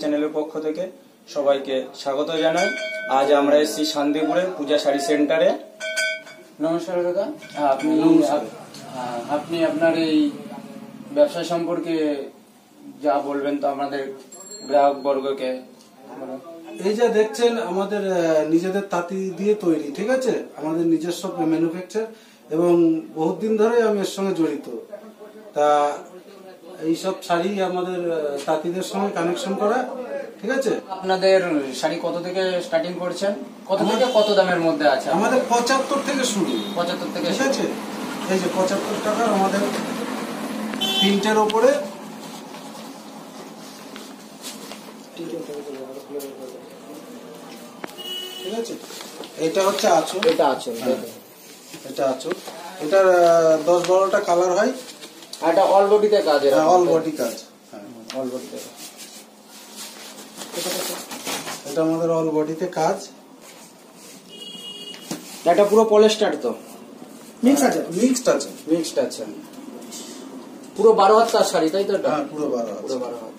চ্যানেলের পক্ষ থেকে সবাইকে স্বাগত জানাই। আজ আমরা এসেছি শান্তিপুরে পূজা শাড়ি সেন্টারে। নমস্কার দাদা, আপনি আপনার এই ব্যবসা সম্পর্কে যা বলবেন তো আমাদের গ্রাহক বর্গকে। এই যে দেখছেন আমাদের নিজেদের তাঁতি দিয়ে তৈরি, ঠিক আছে, আমাদের নিজস্ব ম্যানুফ্যাকচার এবং বহুত দিন ধরে আমি এর সঙ্গে জড়িত। তা এইসব শাড়ি আমাদের তাঁতিদের সঙ্গে কানেকশন করা, ঠিক আছে। আপনাদের শাড়ি কত থেকে স্টার্টিং করছেন, কত থেকে কত দামের মধ্যে আছে? আমাদের 75 থেকে শুরু, 75 থেকে, ঠিক আছে। এই যে 75 টাকার আমাদের প্রিন্টের ওপরে, ঠিক আছে। এটা হচ্ছে আঁচল, এটা আঁচল, এটা আঁচল। এটার 10-12টা কালার হয়। এটা অল বডিতে কাজ, অল বডি কাজ, অল বডিতে। এটা আমাদের অল বডিতে কাজ। এটা পুরো পলিস্টার তো? মিক্স আছে, মিক্সড আছে, মিক্সড আছে। পুরো 12 হাত কাজ শাড়ি, তাই তো? এটা পুরো 12 হাত, পুরো 12 হাত।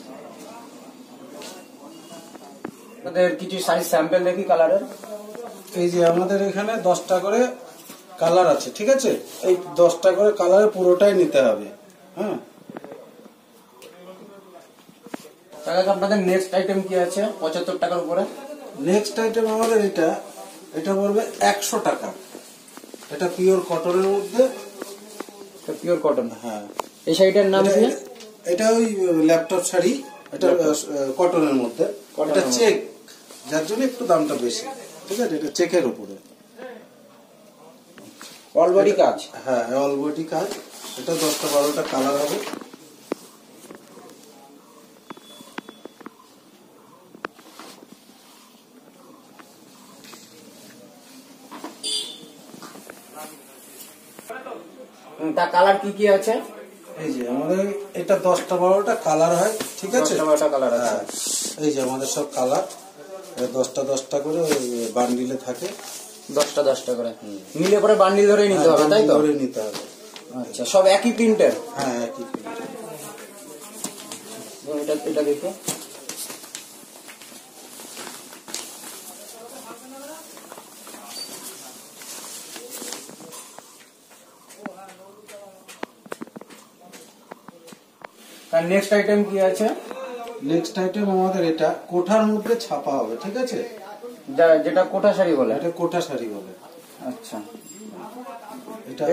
আমাদের কিছু শাড়ি স্যাম্পল দেখি কালারের। এই যে আমাদের এখানে 10টা করে কালার আছে, ঠিক আছে। এই 10টা করে কালারে পুরোটাই নিতে হবে। হ্যাঁ, তাহলে আপনাদের নেক্সট আইটেম কি আছে 75 টাকার উপরে? নেক্সট আইটেম আমাদের এটা পড়বে 100 টাকা। এটা পিওর কটনের মধ্যে, পিওর কটন। হ্যাঁ। এই শাড়িটার নাম কি? এটা ওই ল্যাপটপ শাড়ি, এটা কটনের মধ্যে। এটা চেক, যার জন্য একটু দামটা বেশি, ঠিক আছে। এটা চেকের উপরে অল বডি কাজ। হ্যাঁ, অল বডি কাজ। এটা 10টা-12টা কালার হবে। তার কালার কি কি আছে? এই যে আমাদের এটা 10টা-12টা কালার হয়, ঠিক আছে। 10টা-12টা কালার আছে। এই যে আমাদের সব কালার 10টা করে বান্ডিলে থাকে। 10টা করে মিলে পরে বান্ডিল ধরে নিতে হবে, তাই তো? ধরে নিতে হবে। আচ্ছা, সব একই প্রিন্টের? হ্যাঁ, একই প্রিন্ট। এটা দেখো। তার নেক্সট আইটেম কি আছে? নেক্সট আইটেম আমাদের এটা কোঠার মধ্যে ছাপা হবে, ঠিক আছে। যেটা কোঠা শাড়ি বলে? এটা কোঠা শাড়ি বলে। আচ্ছা, এটা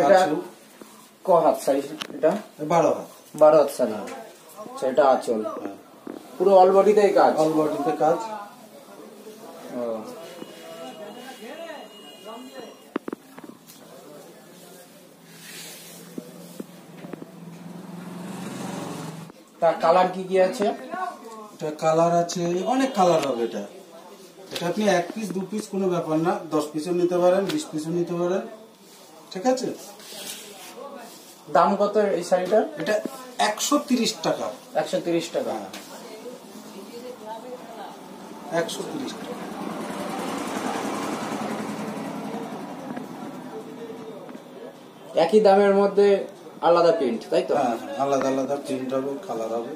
ক হাত শাড়ি? এটা 12 হাত। 12 হাত শাড়ি। আচ্ছা, এটা আঁচল। পুরো অল বডিতেই কাজ? অল বডিতে কাজ। তার কালার কি কি আছে? এটা কালার আছে, অনেক কালার হবে। এটা আপনি 1 পিস 2 পিস কোনো ব্যাপার না, 10 পিসও নিতে পারেন, 20 পিসও নিতে পারেন, ঠিক আছে। দাম কত এই শাড়িটার? এটা 130 টাকা। 130 টাকা। 130 টাকা। একই দামের মধ্যে আলাদা প্রিন্ট, তাই তো? হ্যাঁ, আলাদা আলাদা প্রিন্ট হবে, কালার হবে।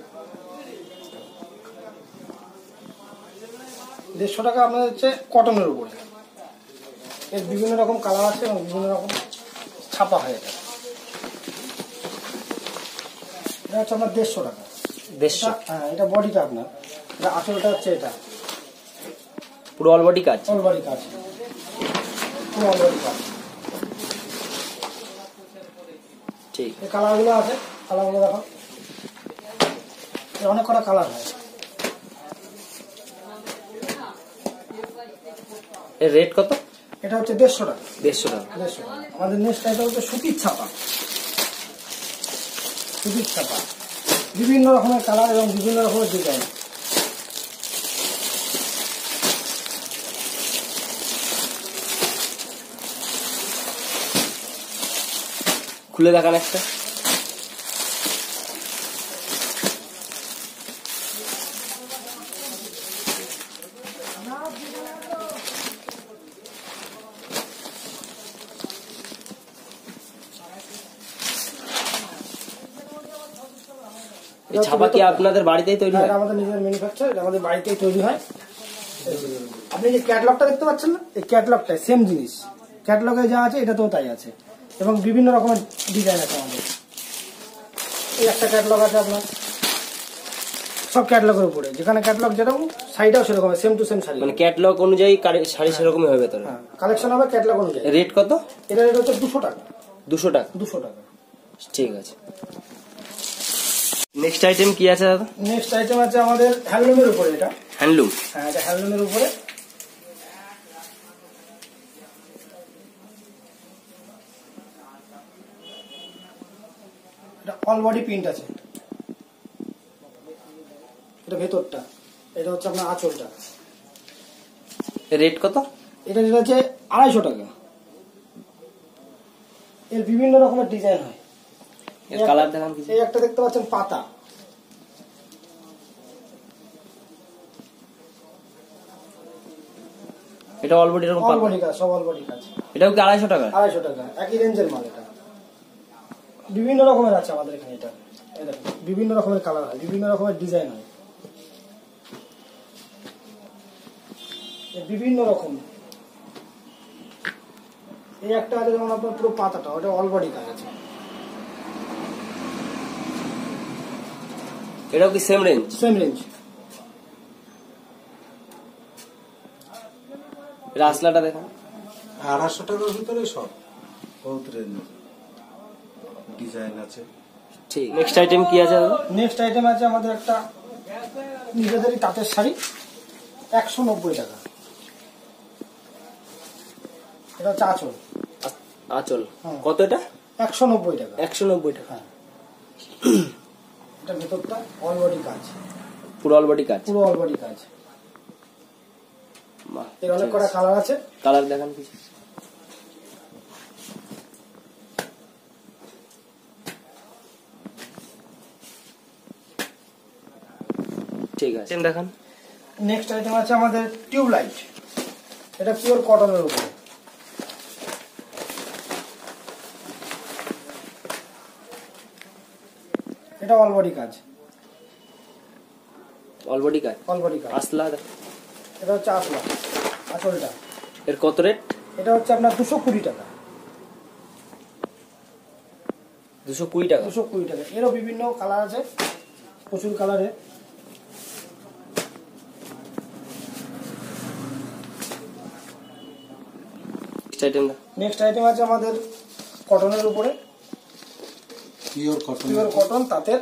150 টাকা আপনাদের হচ্ছে কটনের উপরে। এর বিভিন্ন রকম কালার আছে এবং বিভিন্ন রকম ছাপা হয়। এটা হচ্ছে আপনার 150 টাকা। 150? হ্যাঁ, এটা বডিটা আপনার। এটা আসলটা হচ্ছে এটা পুরো অল বডি কাজ? অল বডি কাজ, পুরো অল বডি কাজ। ঠিক। এই কালারগুলো আছে, কালারগুলো দেখো, অনেক কটা কালার হয়। এর রেট কত? এটা হচ্ছে 150 টাকা। 150 টাকা। 150 টাকা। আমাদের নেক্সট আইটেম হচ্ছে সুতির ছাপা। সুতির ছাপা বিভিন্ন রকমের কালার এবং বিভিন্ন রকমের ডিজাইন। খুলে দেখান একটা। এই ছাপা কি আপনাদের বাড়িতেই তৈরি হয়? আমাদের নিজের ম্যানুফ্যাকচার, আমাদের বাড়িতেই তৈরি হয়। আপনি যে ক্যাটালগটা দেখতে পাচ্ছেন না, এই ক্যাটালগটা সেম জিনিস, ক্যাটালগে যা আছে এটাতেও তাই আছে, এবং বিভিন্ন রকমের ডিজাইন আছে আমাদের। এই একটা ক্যাটালগ আছে আপনার, সব ক্যাটালগের উপরে, যেখানে ক্যাটালগ যেরকম সাইডেও সেরকম, সেম টু সেম শাড়ি, মানে ক্যাটালগ অনুযায়ী শাড়ি সেরকমই হবে ভেতরে। হ্যাঁ, কালেকশন হবে ক্যাটালগ অনুযায়ী। রেট কত? এটা রেট হচ্ছে 200 টাকা। 200 টাকা? 200 টাকা। ঠিক আছে। নেক্সট আইটেম কি আছে দাদা? নেক্সট আইটেম আছে আমাদের হ্যান্ডলুমের উপরে। এটা হ্যান্ডলুম? হ্যাঁ, এটা হ্যান্ডলুমের উপরে। এটা অল বডি প্রিন্ট আছে, এটা ভেতরটা, এটা হচ্ছে আপনার আঁচলটা। রেট কত? এটা যেটা হচ্ছে 250 টাকা। এর বিভিন্ন রকমের ডিজাইন হয়। এর কালার দেখান কিছু। এই একটা দেখতে পাচ্ছেন পাতা, এটা অল বডি এরকম? অল বডি কাজ, সব অল বডি কাজ। এটাও কি 250 টাকা? 250 টাকা, একই রেঞ্জের মাল। এটা বিভিন্ন রকমের আছে আমাদের এখানে। এটা বিভিন্ন রকমের কালার হয়, বিভিন্ন রকমের ডিজাইন হয়, বিভিন্ন রকম। এই একটা আছে যেমন আপনার পুরো পাতাটা, ওটা অল বডি কাজ আছে। এটাও কি সেম রেঞ্জ? Same range. রাসলাটা দেখেন। 250 টাকার ভিতরে সব বহুত রেঞ্জ ডিজাইন আছে। ঠিক। নেক্সট আইটেম কি আছে দাদা? নেক্সট আইটেম আছে আমাদের একটা নিজেদেরই তাঁতের শাড়ি, 190 টাকা। এটা হচ্ছে আঁচল। আঁচল হ্যাঁ। কত এটা? 190 টাকা। 190 টাকা। হ্যাঁ। এটা ভেতরটা অল বডি কাজ, পুরো অল বডি কাজ? পুরো অল বডি কাজ। বাহ, এর অনেক কটা কালার আছে। কালার দেখান কিছু। ঠিক আছে, দেখান। নেক্সট আইটেম আছে আমাদের টিউবলাইট, এটা পিওর কটনের উপরে। এটা অল বডি কাজ, অল বডি কাজ? অল বডি কাজ। আসলা এটা হচ্ছে আসলা, আঁচলটা। এর কত রেট? এটা হচ্ছে আপনার 220 টাকা। 220 টাকা? 220 টাকা। এরও বিভিন্ন কালার আছে, প্রচুর কালারের। নেক্সট আইটেম আছে আমাদের কটনের উপরে, পিওর কটন। পিওর কটন তাঁতের।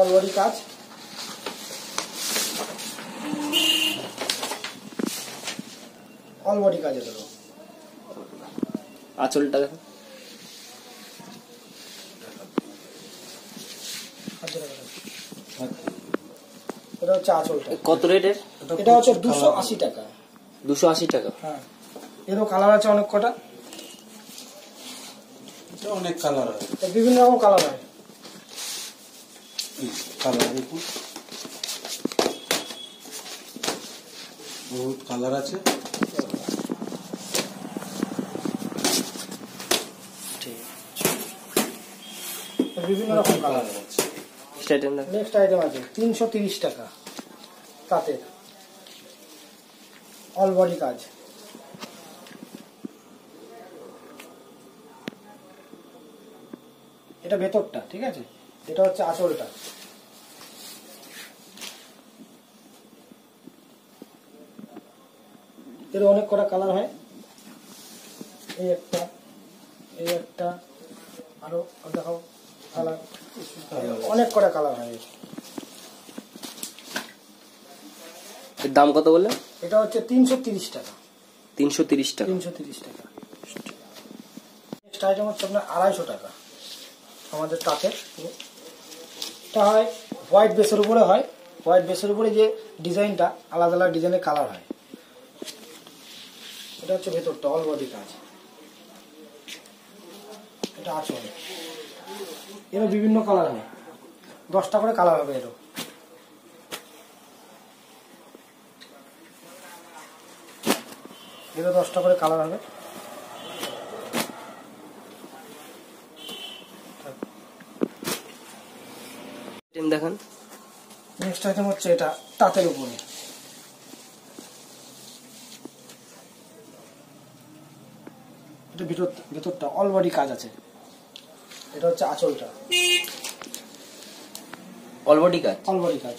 অল বডি কাজ, অল বডি কাজ। এটা আঁচলটা দেখো। এটা হচ্ছে আঁচলটা। কত রেটের? এটা হচ্ছে 280 টাকা। 280 টাকা? হ্যাঁ। এরও কালার আছে অনেক কটা, অনেক কালার আছে, বিভিন্ন রকম কালার হয়। কালার দেখুন, বহুত কালার আছে। বিভিন্ন রকম কালার আছে। নেক্সট আইটেম আছে 330 টাকা, তাঁতের, অল বডি কাজ। এটা ভেতরটা, ঠিক আছে। এটা হচ্ছে আঁচলটা। এর অনেক কটা কালার হয়, এই একটা, এই একটা, আরো দেখাও কালার, অনেক কটা কালার হয়। এর দাম কত বললেন? এটা হচ্ছে 330 টাকা। 330 টাকা? 330 টাকা। নেক্সট আইটেম হচ্ছে আপনার 250 টাকা, আমাদের তাঁতের। এটা হয় হোয়াইট বেসের উপরে হয়, হোয়াইট বেসের উপরে যে ডিজাইনটা, আলাদা আলাদা ডিজাইনের কালার হয়। এটা হচ্ছে ভেতরটা অল বডি কাজ। এটা আঁচল। এরও বিভিন্ন কালার হয়, 10টা করে কালার হবে এরও। এরও 10টা করে কালার হবে। আইটেম দেখান। নেক্সট আইটেম হচ্ছে এটা তাঁতের উপরে, এটা ভেতরটা অল বডি কাজ আছে। এটা হচ্ছে আঁচলটা, অল বডি কাজ। অল বডি কাজ।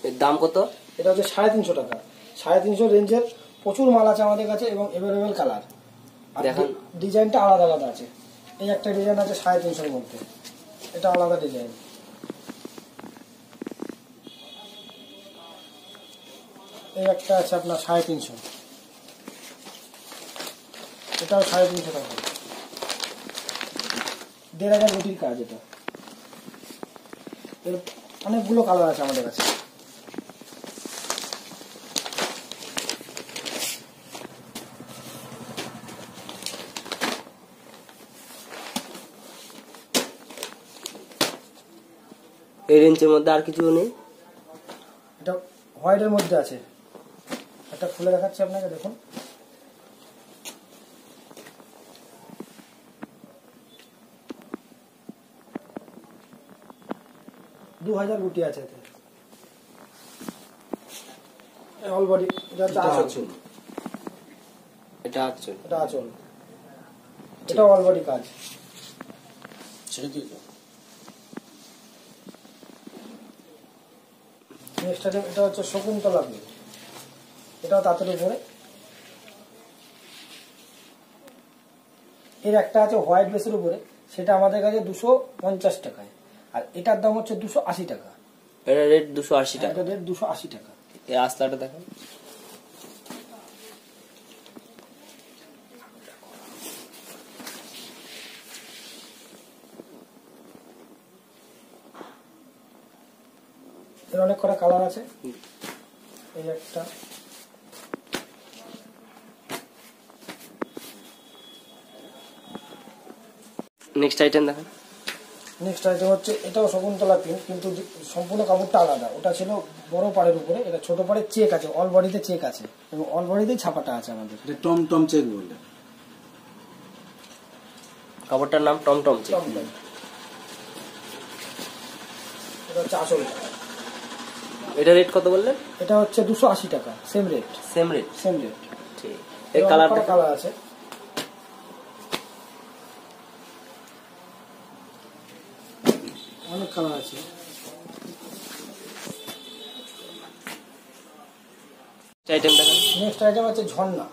এর দাম কত? এটা হচ্ছে 350 টাকা। 350 রেঞ্জের প্রচুর মাল আছে আমাদের কাছে এবং এভেলেবেল কালার। আর দেখান। ডিজাইনটা আলাদা আলাদা আছে। এই একটা ডিজাইন আছে 350 এর মধ্যে, এটা আলাদা ডিজাইন। এই একটা আছে আপনার 350, এটাও 350 টাকা। 1500 রুটির কাজ। এটা এর অনেকগুলো কালার আছে আমাদের কাছে। এই রেঞ্জের মধ্যে আর কিছু নেই? এটা হোয়াইটের মধ্যে আছে, একটা খুলে দেখাচ্ছি আপনাকে, দেখুন। $2000 রুটি আছে এতে। All body. এটা হচ্ছে আঁচল। এটা আঁচল। এটা আঁচল। এটা অল বডি কাজ। নেক্সট আইটেম এটা হচ্ছে শকুন্তলা প্রিন্ট, এটাও তাঁতের উপরে। এর একটা আছে হোয়াইট বেসের উপরে, সেটা আমাদের কাছে 250 টাকায়, আর এটার দাম হচ্ছে 280 টাকা। এটা রেট 280 টাকা। এটা রেট 280 টাকা। এই আস্তাটা দেখেন। এর অনেক কটা কালার আছে। এই একটা, নেক্সট আইটেম দেখেন। নেক্সট আইটেম হচ্ছে এটাও শকুন্তলা প্রিন্ট, কিন্তু সম্পূর্ণ কাপড়টা আলাদা। ওটা ছিল বড় পাড়ের উপরে, এটা ছোট পাড়ের চেক আছে, অল বডিতে চেক আছে এবং অল বডিতেই ছাপাটা আছে আমাদের। এটা টম টম চেক বলে। কাপড়টার নাম টমটম চেক। টমটম। এটা হচ্ছে আঁচলটা। এটা রেট কত বললেন? এটা হচ্ছে 280 টাকা। Same rate. Same rate. Same rate. ঠিক। এই কালারটা কালার আছে। অনেক কালার আছে। আইটেম দেখেন। নেক্সট আইটেম হচ্ছে ঝর্ণা।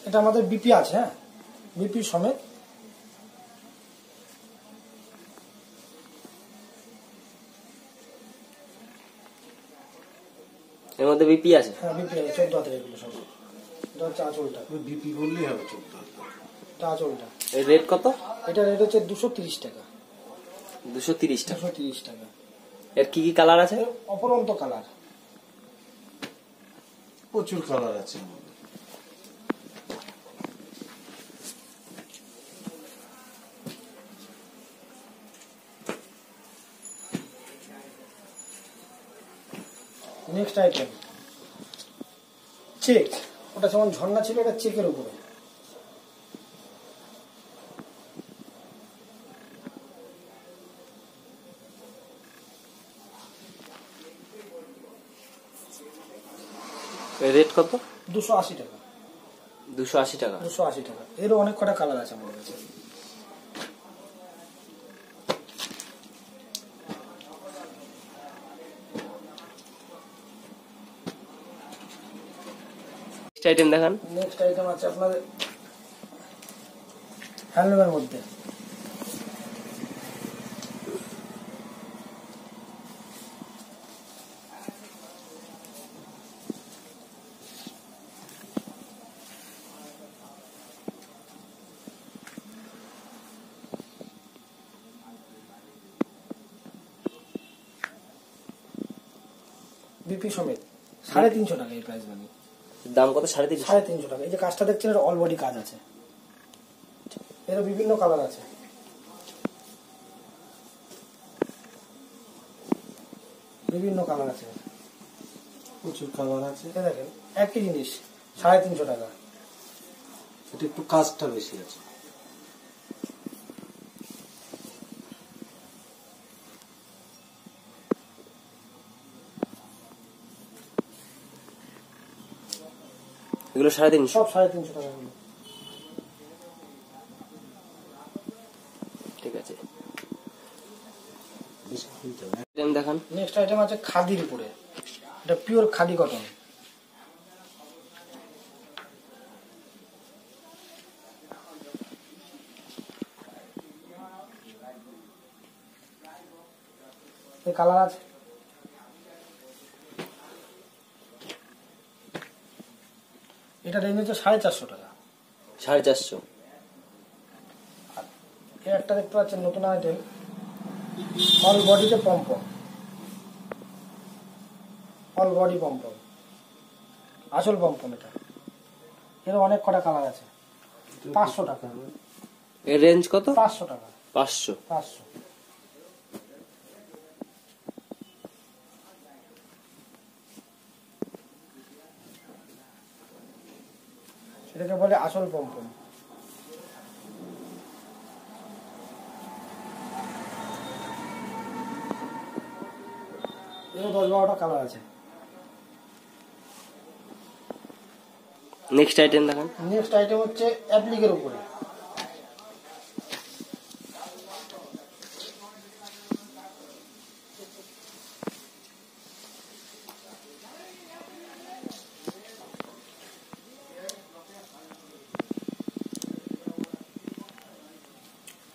এটা আমাদের বিপি আছে, হ্যাঁ, বিপি সমেত। এর মধ্যে বিপি আছে? হ্যাঁ, বিপি আছে। 14 হাতের এগুলো সব। এটা হচ্ছে আঁচলটা। বিপি বললেই হবে 14। এটা আঁচলটা। এর রেট কত? এটা রেট হচ্ছে 230 টাকা। 230 টাকা। 230 টাকা। এর কি কি কালার আছে? এর অপরন্ত কালার। প্রচুর কালার আছে। Next item check. ওটা যেমন ঝর্ণা ছিল, এটা চেকের উপরে। এর রেট কত? 280 টাকা। 280 টাকা। 280 টাকা। এরও অনেক কটা কালার আছে আমাদের কাছে। নেক্সট আইটেম দেখান। নেক্সট আইটেম আছে আপনাদের হ্যান্ডলুমের মধ্যে। বিপি সমেত 350 টাকা এই প্রাইস মানে। দাম কত? 350। 350 টাকা। এই যে কাজটা দেখছেন, এটা অল বডি কাজ আছে। এর বিভিন্ন কালার আছে। বিভিন্ন কালার আছে, প্রচুর কালার আছে। দেখেন একই জিনিস 350 টাকা। এটা একটু কাজটা বেশি আছে। এগুলো 350। সব 350 টাকা এগুলো। ঠিক আছে, আইটেম দেখান। নেক্সট আইটেম আছে খাদির উপরে, এটা পিওর খাদি কটন। এই কালার আছে, এটা রেঞ্জ হচ্ছে 450 টাকা। 450। এই একটা দেখতে পাচ্ছেন নতুন আইটেম, অল বডিতে পম্পম, অল বডি পম্পম, আসল পম্পম। এটা এর অনেক কটা কালার আছে। 500 টাকা। এর রেঞ্জ কত? 500 টাকা। 500। 500। সেটাকে বলে আসল পম্পম। এর 10-12টা কালার আছে। নেক্সট আইটেম দেখান। নেক্সট আইটেম হচ্ছে অ্যাপ্লিকের উপরে,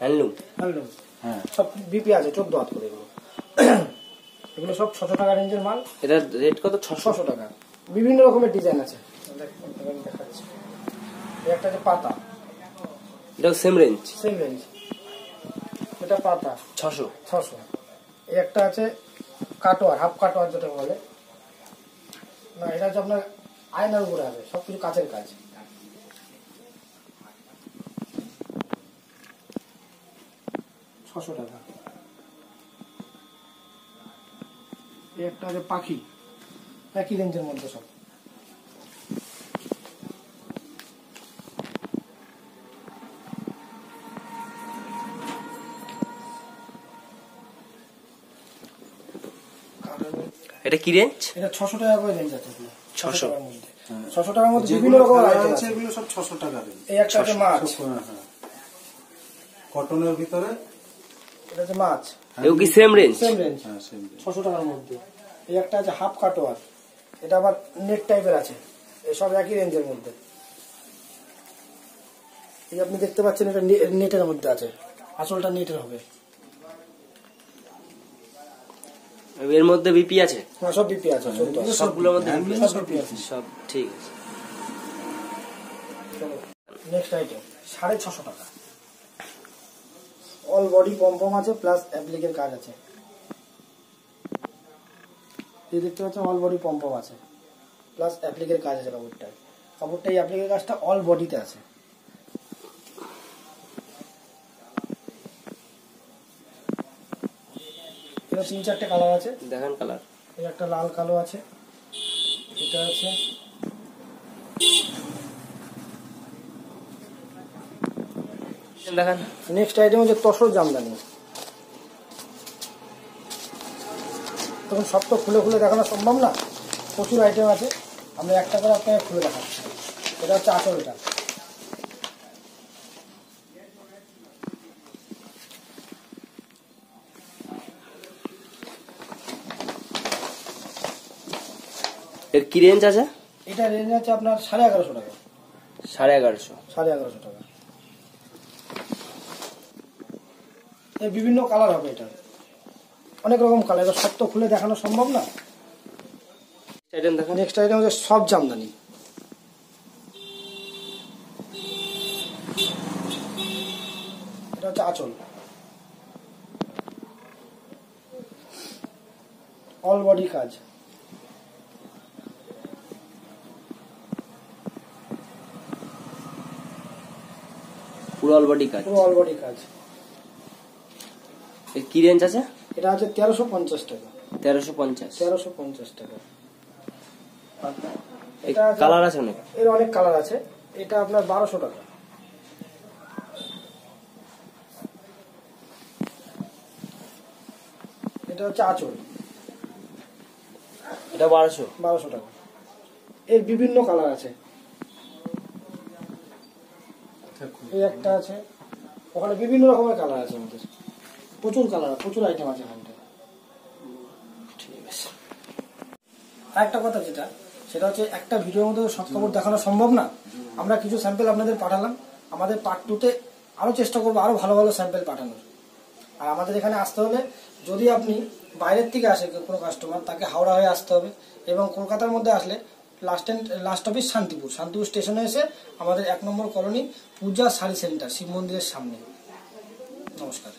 হ্যান্ডলুম। হ্যান্ডলুম। হ্যাঁ, সব বিপি আছে, 14 হাত করে এগুলো। এগুলো সব 600 টাকা রেঞ্জের মাল। এটার রেট কত? 600। 600 টাকা। বিভিন্ন রকমের ডিজাইন আছে, আমি দেখাচ্ছি। এই একটা আছে পাতা, এটাও সেম রেঞ্জ, সেম রেঞ্জ। এটা পাতা 600। 600। এই একটা আছে কাটোয়ার, হাফ কাটোয়ার যেটা বলে না, এটা হচ্ছে আপনার আয়নার উপরে আছে, সবকিছু কাচের কাজ। টাকা। এই একটা আছে পাখি, একই রেঞ্জের মধ্যে সব। এটা কি রেঞ্জ? এটা 600 টাকা করে রেঞ্জ আছে। 600 টাকার মধ্যে। 600 টাকার মধ্যে বিভিন্ন রকম আইটেম আছে। এগুলো সব 600 টাকা রেঞ্জ। এই একটা আছে মাছ, কটনের ভিতরে। এটা আছে মাছ, এও কি সেম রেঞ্জ? সেম রেঞ্জ, হ্যাঁ, সেম রেঞ্জ। 600 টাকার মধ্যে। এই একটা আছে হাফ কাটোয়ার, এটা আবার নেট টাইপের আছে। এসব একই রেঞ্জের মধ্যে। এই আপনি দেখতে পাচ্ছেন এটা নেটের মধ্যে আছে, আসলটা নেটের হবে। এর মধ্যে বিপি আছে? হ্যাঁ, সব বিপি আছে। সবগুলোর মধ্যে বিপি আছে? সব বিপি আছে। সব ঠিক আছে। নেক্সট আইটেম 650 টাকা। অল বডি পম্পম আছে, প্লাস অ্যাপ্লিকের কাজ আছে। এই দেখতে পাচ্ছেন অল বডি পম্পম আছে, প্লাস অ্যাপ্লিকের কাজ আছে। কাপড়টা এই অ্যাপ্লিকের কাজটা অল বডিতে আছে। এটা 3-4টে কালার আছে। দেখান কালার। এই একটা লাল কালো আছে, এটা আছে, দেখান। নেক্সট আইটেম হচ্ছে তসর জামদানি। তখন সব তো খুলে খুলে দেখানো সম্ভব না, প্রচুর আইটেম আছে। আমরা একটা করে আপনাকে খুলে দেখাচ্ছি। এটা হচ্ছে আঁচলটা, এর কি রেঞ্জ আছে? এটা রেঞ্জ আছে আপনার 1150 টাকা। 1150। 1150 টাকা। এর বিভিন্ন কালার হবে, এটা অনেক রকম কালার, এবার সব তো খুলে দেখানো সম্ভব না। আইটেম দেখান। নেক্সট আইটেম হচ্ছে সব জামদানি। এটা হচ্ছে আঁচল, অল বডি কাজ। পুরো অল বডি কাজ। পুরো অল বডি কাজ। এর কি রেঞ্জ আছে? এটা আছে 1350 টাকা। 1350। 1350 টাকা। এটা কালার আছে অনেক। এর অনেক কালার আছে। এটা আপনার 1200 টাকা। এটা হচ্ছে আঁচল, এটা 1200 টাকা। এর বিভিন্ন কালার আছে। এই একটা আছে, ওখানে বিভিন্ন রকমের কালার আছে আমাদের, প্রচুর কালার, প্রচুর আইটেম আছে এখানটা। ঠিক আছে। আর একটা কথা যেটা, সেটা হচ্ছে একটা ভিডিওর মধ্যে সব কাপড় দেখানো সম্ভব না। আমরা কিছু স্যাম্পেল আপনাদের পাঠালাম, আমাদের পার্ট 2-তে আরও চেষ্টা করবো আরও ভালো ভালো স্যাম্পেল পাঠানোর। আর আমাদের এখানে আসতে হলে, যদি আপনি বাইরের থেকে আসে কোনো কাস্টমার, তাকে হাওড়া হয়ে আসতে হবে, এবং কলকাতার মধ্যে আসলে লাস্ট অফিস শান্তিপুর স্টেশনে এসে আমাদের 1 নম্বর কলোনি পূজা শাড়ি সেন্টার, শিব মন্দিরের সামনে। নমস্কার।